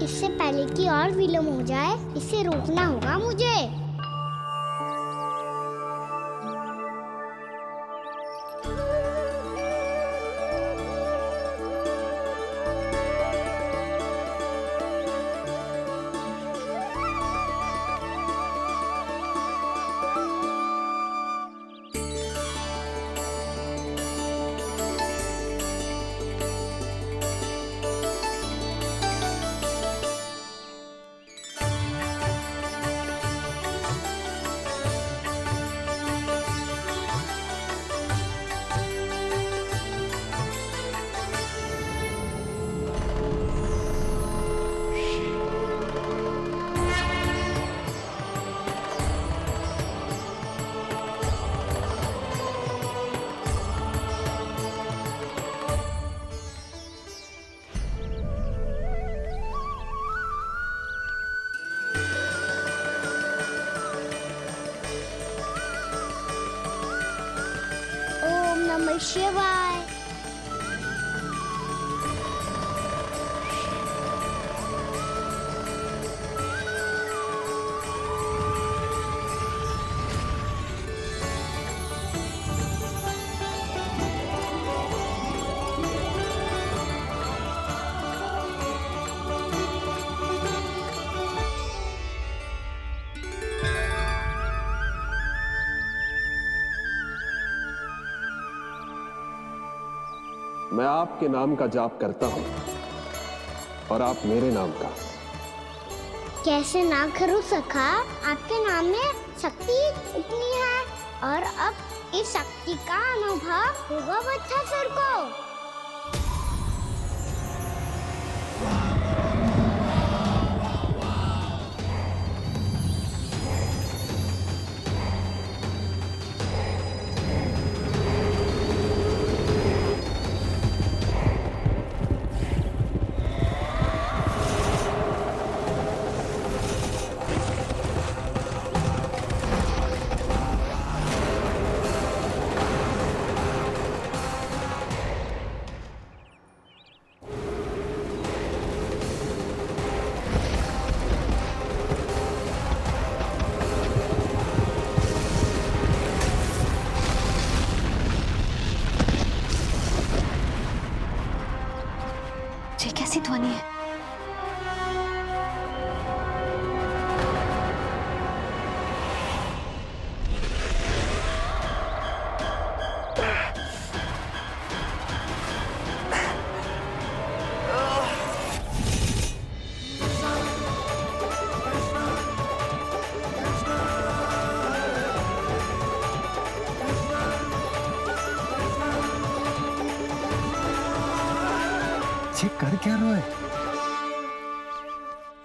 इससे पहले कि और विलम्ब हो जाए, इसे रोकना होगा मुझे। ओम नमः शिवाय। मैं आपके नाम का जाप करता हूं और आप मेरे नाम का। कैसे ना करूं सखा, आपके नाम में शक्ति इतनी है और अब इस शक्ति का अनुभव होगा बच्चासुर को। ये कैसी ध्वनि है? ये कर क्या रहे हो?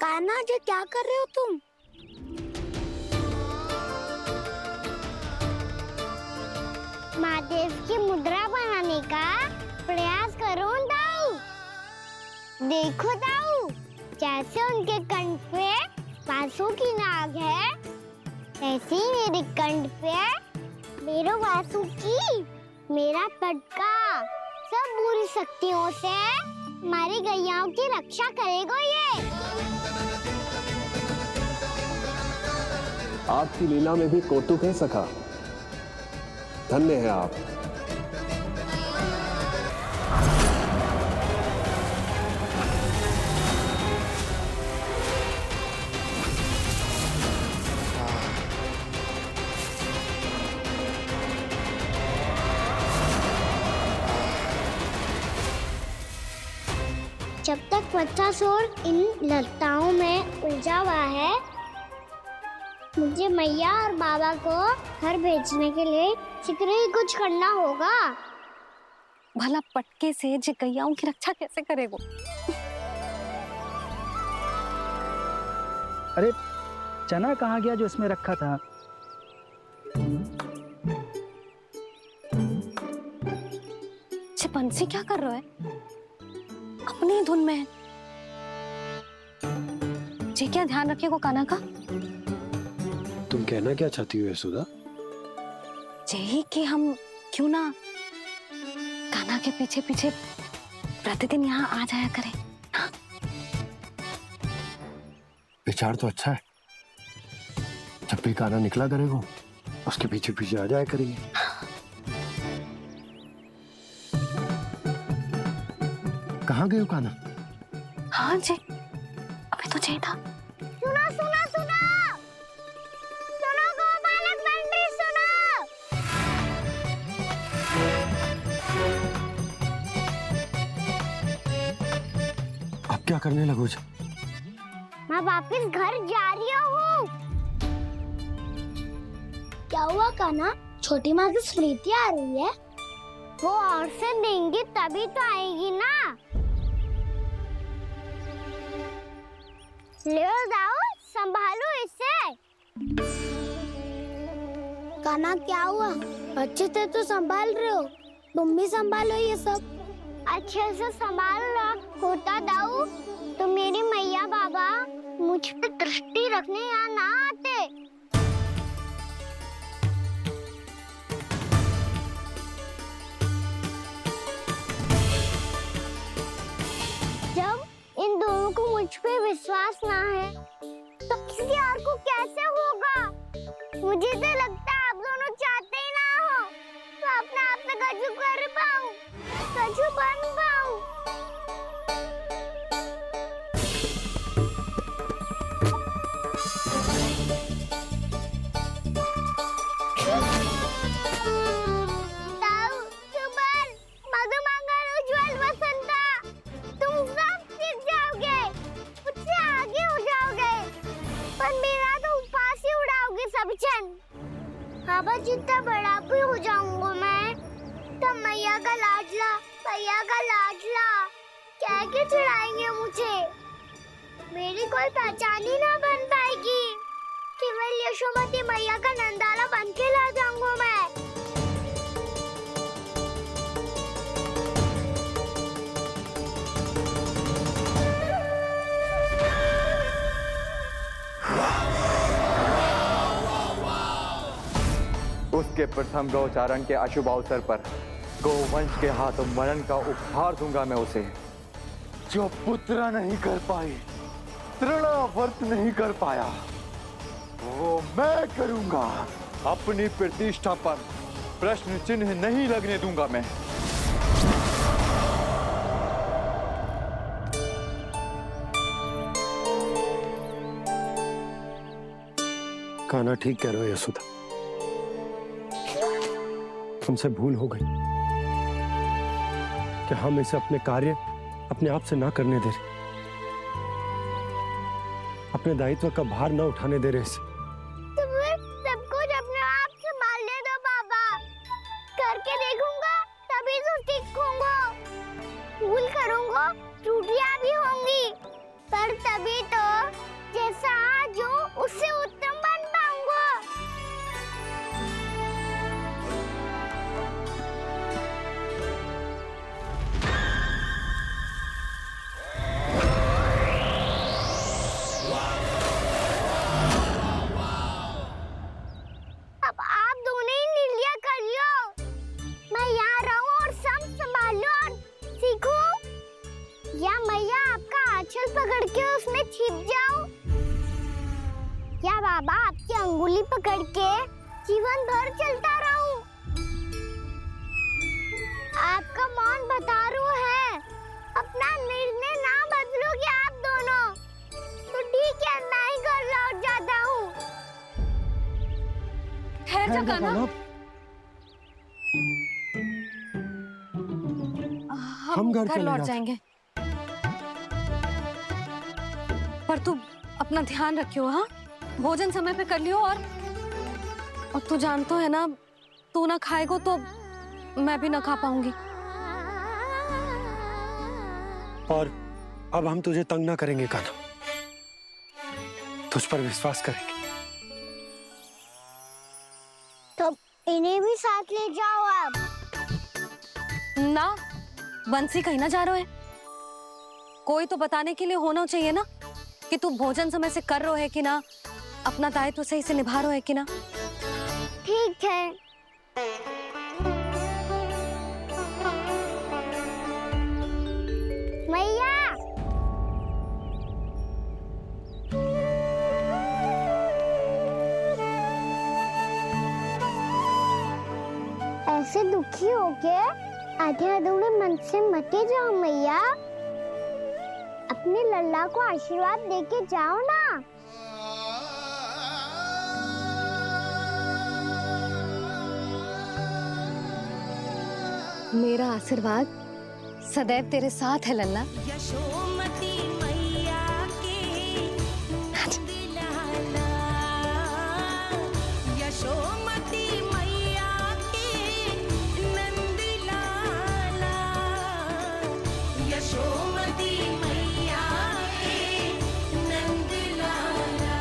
कान्हा जी क्या कर रहे हो तुम? महादेव की मुद्रा बनाने का प्रयास करो दाऊ। देखो दाऊ, जैसे उनके कंठ पे वासु की नाग है, ऐसे ही मेरे कंठ पे मेरा वासु की, मेरा पटका सब बुरी शक्तियों से हमारी गैयाओं की रक्षा करेगा ये। आपकी लीला में भी कौतुक है सखा, धन्य है आप। जब तक बच्चासुर इन लताओं में उलझा हुआ है, मुझे मैया और बाबा को घर भेजने के लिए शीघ्र ही कुछ करना होगा। भला पटके से जे गैयाओं की रक्षा कैसे करेगो? अरे चना कहाँ गया जो इसमें रखा था? ये बंसी क्या कर रहा है? अपनी धुन में है। जी क्या ध्यान रखिएगा कान्हा का। तुम कहना क्या चाहती हो यशोदा? यही कि हम क्यों ना कान्हा के पीछे पीछे प्रतिदिन यहाँ आ जाया करें। हाँ? विचार तो अच्छा है। जब भी काना निकला करेगा उसके पीछे पीछे आ जाया करेंगे। कहाँ गए हो काना? हाँ जी, अभी तो चाहिए था। सुनो सुनो सुनो सुनो गोपालक बंटी सुनो। आप क्या करने लगो जी? मैं वापस घर जा रही हूँ। क्या हुआ काना? छोटी माँ की स्मृति आ रही है। वो और से देंगी तभी तो आएगी ना। ले जाओ, संभालो इसे। काना क्या हुआ? अच्छे से तो संभाल रहे हो, तुम भी संभालो ये सब। अच्छे से संभाल लो होता दाऊ तो मेरी मैया बाबा मुझ पे दृष्टि रखने यहाँ ना आते। जब इन दोनों को मुझ पे विश्वास ना है तो किसी और को कैसे होगा? मुझे तो लगता है आप दोनों चाहते ही ना हो तो अपने आप में गजू कर पाऊं, गजू बन पाऊं। ताऊ, सुबल, मधुमंगल, उज्जवल, वसंता, तुम सब सीख जाओगे, मुझसे आगे हो जाओगे, पर मेरा तो उपवास ही उड़ाओगे सब जन। बाबा जितना बड़ा भी हो जाऊंगा मैं, तो मैया का लाडला, भैया का लाडला क्या के चढ़ाएंगे मुझे। मेरी कोई पहचान ही ना बन पाएगी। केवल यशोमती मैया का नंदाला बन के ला जाऊंगा मैं। उसके प्रथम गौचारण के अशुभ अवसर पर गोवंश के हाथों मरण का उपहार दूंगा मैं उसे। जो पुत्र नहीं कर पाई, तृणावर्त नहीं कर पाया, वो मैं करूंगा। अपनी प्रतिष्ठा पर प्रश्न चिन्ह नहीं लगने दूंगा मैं। काना ठीक कह रहे हो यशोदा, हमसे भूल हो गई कि हम इसे अपने कार्य अपने आप से ना करने दे रहे, अपने दायित्व का भार ना उठाने दे रहे इसे। तो फिर सब कुछ अपने आप संभालने दो बाबा, करके देखूंगा तभी तो सीखूंगा। भूल करूंगा, त्रुटियां भी होंगी, पर तभी तो जैसा आज हूँ उससे उत्तम बन पाऊंगा। अब आप दोनों ही निर्णय कर लो। मैं यहाँ रहूं और सब संभालूं और सीखूं, या मैया आपका आंचल पकड़ के उसमें छिप जाऊं, या बाबा आपकी अंगुली पकड़ के जीवन भर चलता रहूं। आपका मौन बतारू है, अपना निर्णय ना बदलोगे आप दोनों तो ठीक है, मैं ही घर लौट जाता हूँ। ठहर जा कान्हा, हम घर घर चले लौट जाते। जाएंगे, पर तू अपना ध्यान रखियो। हाँ, भोजन समय पे कर लियो। और तू जानतो है ना, तू ना खाएगो तो मैं भी ना खा पाऊंगी। और अब हम तुझे तंग ना करेंगे काना, तुझ पर विश्वास करेंगे। तो इन्हें भी साथ ले जाओ आप। ना, बंसी कहीं ना जा रहे है, कोई तो बताने के लिए होना चाहिए ना कि तू भोजन समय से कर रहा है कि ना, अपना दायित्व सही से निभा रहा है कि ना। ठीक है। मैया ऐसे दुखी हो के आधे अधूरे मन से मत जाओ मैया। अपने लल्ला को आशीर्वाद देके जाओ ना। मेरा आशीर्वाद सदैव तेरे साथ है लल्ला। यशोमती मैया के नंदलाला, यशोमती मैया के नंदलाला, यशोमती मैया के नंदलाला,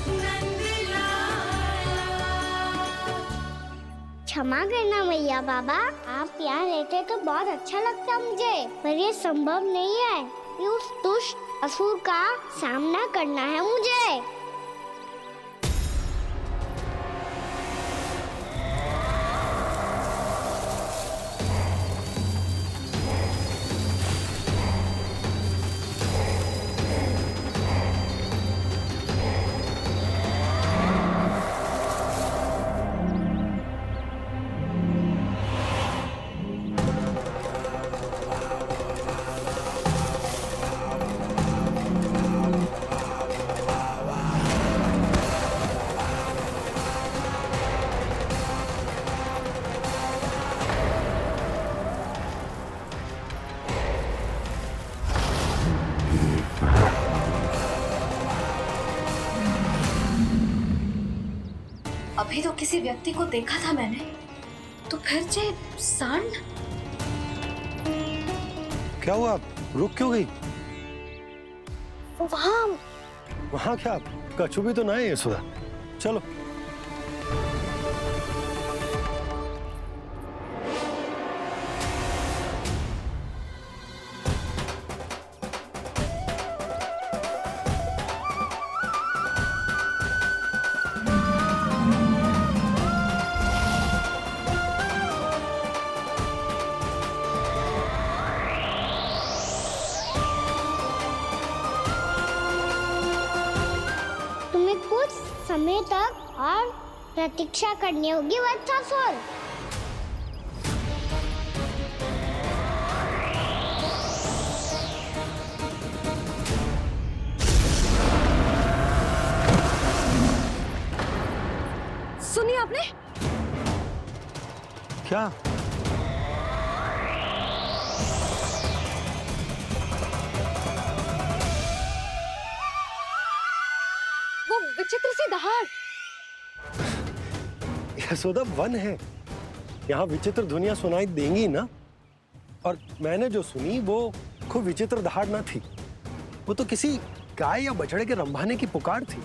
नंदलाला। क्षमा करना मैया बाबा, आप यहाँ रहते तो बहुत अच्छा लगता मुझे, पर ये संभव नहीं है। ये उस दुष्ट असुर का सामना करना है मुझे। अभी तो किसी व्यक्ति को देखा था मैंने, तो फिर जे सांड। क्या हुआ, रुक क्यों गई? वहाँ क्या कछु भी तो ना है यशोदा, चलो। कुछ समय तक और प्रतीक्षा करनी होगी वत्सासुर। सुनिए आपने क्या? वो विचित्र सी दहाड़। यशोदा, वन है, यहाँ विचित्र ध्वनियां सुनाई देंगी ना। और मैंने जो सुनी वो खूब विचित्र दहाड़ ना थी, वो तो किसी गाय या बछड़े के रंभाने की पुकार थी।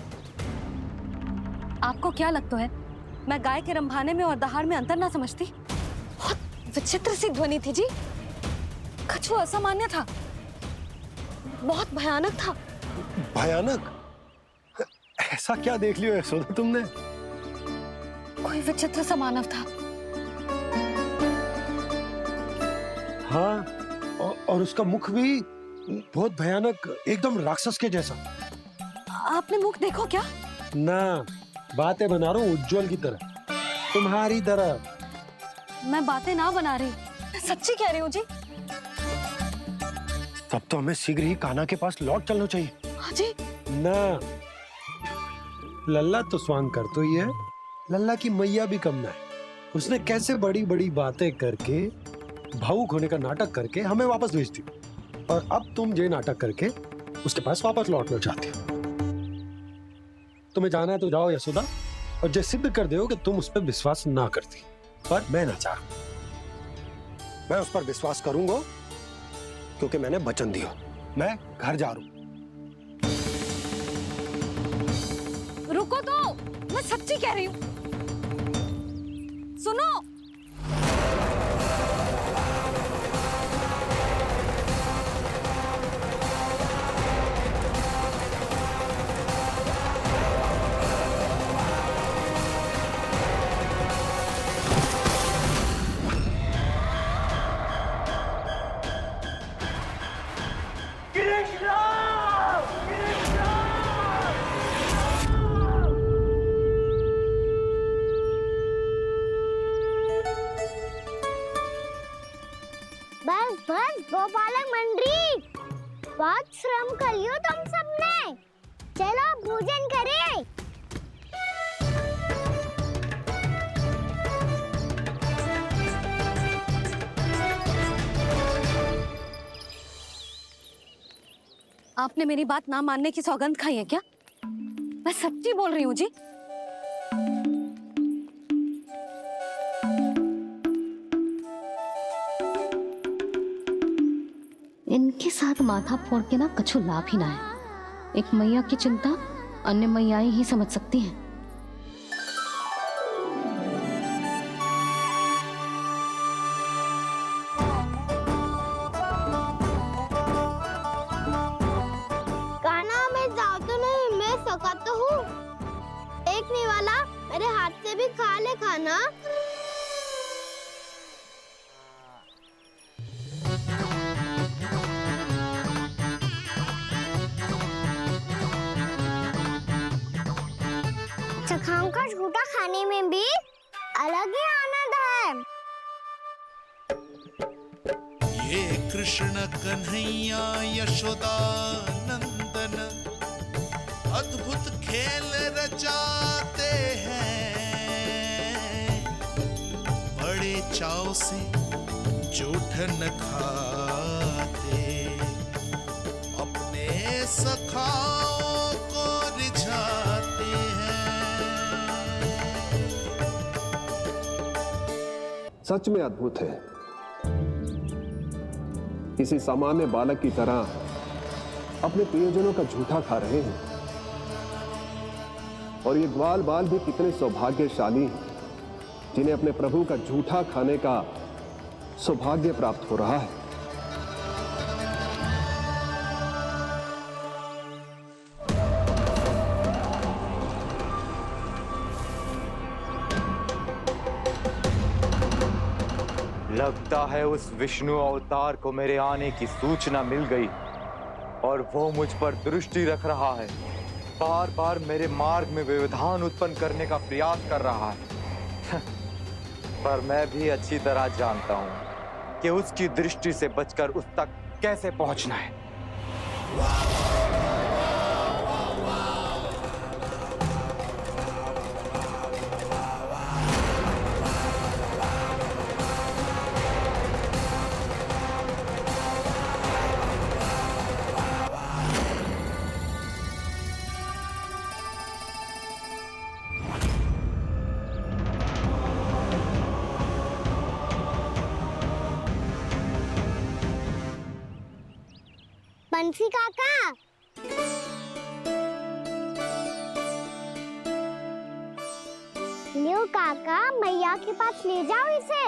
आपको क्या लगता है मैं गाय के रंभाने में और दहाड़ में अंतर ना समझती? बहुत विचित्र सी ध्वनि थी जी, कछु असामान्य था, बहुत भयानक था। भयानक? ऐसा क्या देख लियो यशोदा तुमने? कोई विचित्र सा मानव था। हाँ, और उसका मुख भी बहुत भयानक, एकदम राक्षस के जैसा। आपने मुख देखो क्या? ना, बातें बना रहा हूँ उज्जवल की तरह, तुम्हारी तरह। मैं बातें ना बना रही, मैं सच्ची कह रही हूँ जी। तब तो हमें शीघ्र ही कान्हा के पास लौट चलना चाहिए। हाँ जी। ना, लल्ला तो स्वांग कर तो ही है, लल्ला की मैया भी कम ना है। उसने कैसे बड़ी बड़ी बातें करके, भावुक होने का नाटक करके हमें वापस भेज दी, और अब तुम ये नाटक करके उसके पास वापस लौटना चाहती हो। तुम्हें जाना है तो जाओ यशोदा, और जो सिद्ध कर दो कि तुम उस पर विश्वास ना करती। पर मैं ना चाह, मैं उस पर विश्वास करूंगा क्योंकि मैंने वचन दिया। मैं घर जा रहा हूं। रुको तो, मैं सच्ची कह रही हूँ। सुनो, बहुत श्रम कर लियो तुम सबने। चलो भोजन करें। आपने मेरी बात ना मानने की सौगंध खाई है क्या? मैं सच्ची बोल रही हूँ जी। इनके साथ माथा फोड़ के ना कछु लाभ ही ना है। एक मैया की चिंता अन्य मैयाएं ही समझ सकती हैं। कान्हा मैं जाऊँ तो नहीं, मैं सका तो हूँ। एक नहीं वाला मेरे हाथ से भी खा ले खाना। सखाओं का झूठा खाने में भी अलग ही आनंद है। ये कृष्ण कन्हैया यशोदा नंदन अद्भुत खेल रचाते हैं, बड़े चाव से जूठन खाते, अपने सखाओं को रिझाते हैं। सच में अद्भुत है। किसी सामान्य बालक की तरह अपने प्रियजनों का झूठा खा रहे हैं। और ये ग्वाल बाल भी कितने सौभाग्यशाली हैं जिन्हें अपने प्रभु का झूठा खाने का सौभाग्य प्राप्त हो रहा है। लगता है उस विष्णु अवतार को मेरे आने की सूचना मिल गई और वो मुझ पर दृष्टि रख रहा है। बार बार मेरे मार्ग में व्यवधान उत्पन्न करने का प्रयास कर रहा है। पर मैं भी अच्छी तरह जानता हूं कि उसकी दृष्टि से बचकर उस तक कैसे पहुंचना है। बंसी काका, लियो काका, मैया के पास ले जाओ इसे।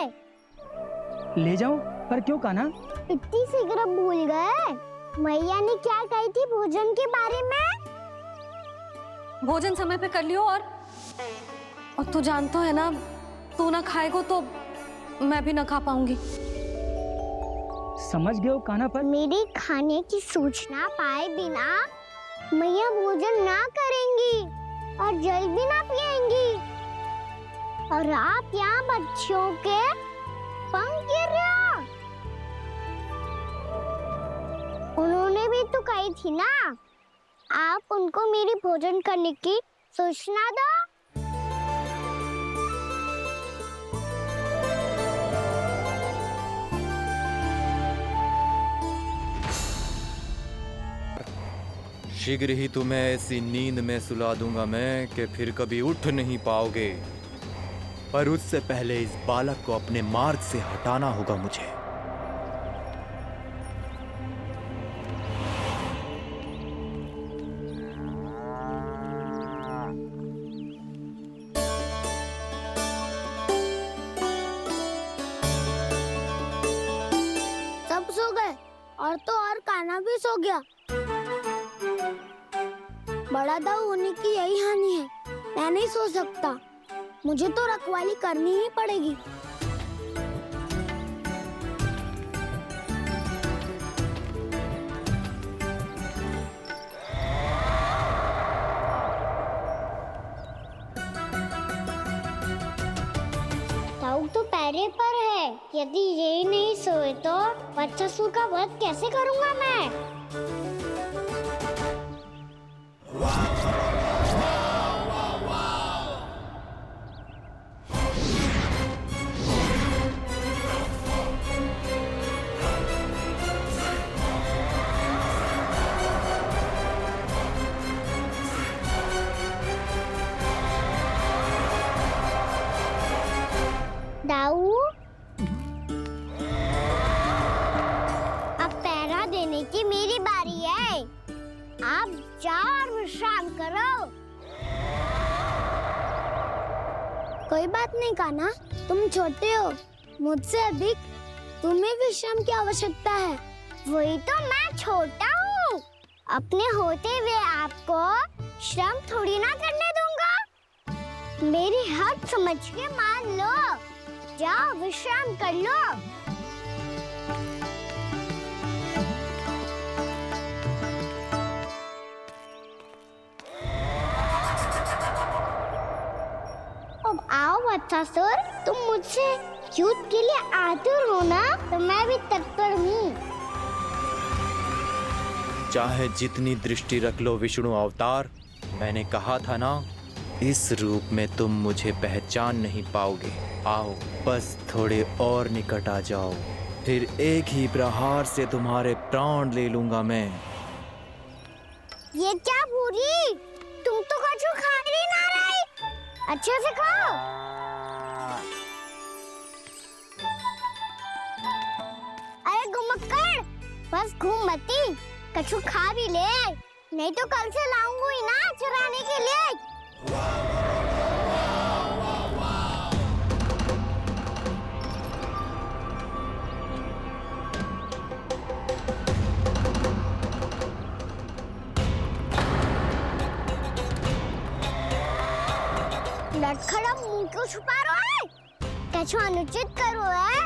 ले जाऊं? पर क्यों कान्हा? इतनी शीघ्र भूल गए? मैया ने क्या कही थी भोजन के बारे में? भोजन समय पे कर लियो। और तू जानता है ना, तू ना खाएगो तो मैं भी ना खा पाऊंगी। समझ गए हो कान्हा? पर मेरे खाने की सूचना पाए बिना मैया भोजन ना करेंगी और जल भी ना पिएंगी। और आप यहाँ बच्चों के पंख गिर रहे हो। उन्होंने भी तो कही थी ना, आप उनको मेरी भोजन करने की सूचना दो। शीघ्र ही तुम्हें ऐसी नींद में सुला दूंगा मैं कि फिर कभी उठ नहीं पाओगे। पर उससे पहले इस बालक को अपने मार्ग से हटाना होगा मुझे। सब सो गए और तो और कान्हा भी सो गया। बड़ा दाऊ होने की यही हानि है। मैं नहीं सो सकता, मुझे तो रखवाली करनी ही पड़ेगी। दाऊ तो पैरे पर है। यदि ये नहीं सोए तो बच्चासुर का वध कैसे करूंगा मैं? आप जाओ और विश्राम करो। कोई बात नहीं कान्हा, तुम छोटे हो, मुझसे अधिक तुम्हें विश्राम की आवश्यकता है। वही तो मैं छोटा हूँ, अपने होते हुए आपको श्रम थोड़ी ना करने दूंगा। मेरी हद समझ के मान लो, जाओ विश्राम कर लो। अब आओ वत्सासुर, तुम मुझसे युद्ध के लिए आतुर हो ना, तो मैं भी तत्पर हूँ। चाहे जितनी दृष्टि रख लो विष्णु अवतार, मैंने कहा था ना, इस रूप में तुम मुझे पहचान नहीं पाओगे। आओ बस थोड़े और निकट आ जाओ, फिर एक ही प्रहार से तुम्हारे प्राण ले लूंगा मैं। ये क्या भूरी, तुम तो कछु खा ही ना रही, अच्छे से खाओ। अरे घुमक्कड़, बस घूम मती, कछु खा भी ले, नहीं तो कल से लाऊंगा ही ना चुराने के लिए। लटखड़ा मुंह क्यों छुपा रहा है? कछु अनुचित करो है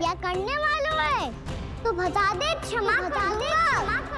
या करने वालों है तो बता दे, क्षमा कर दूंगा।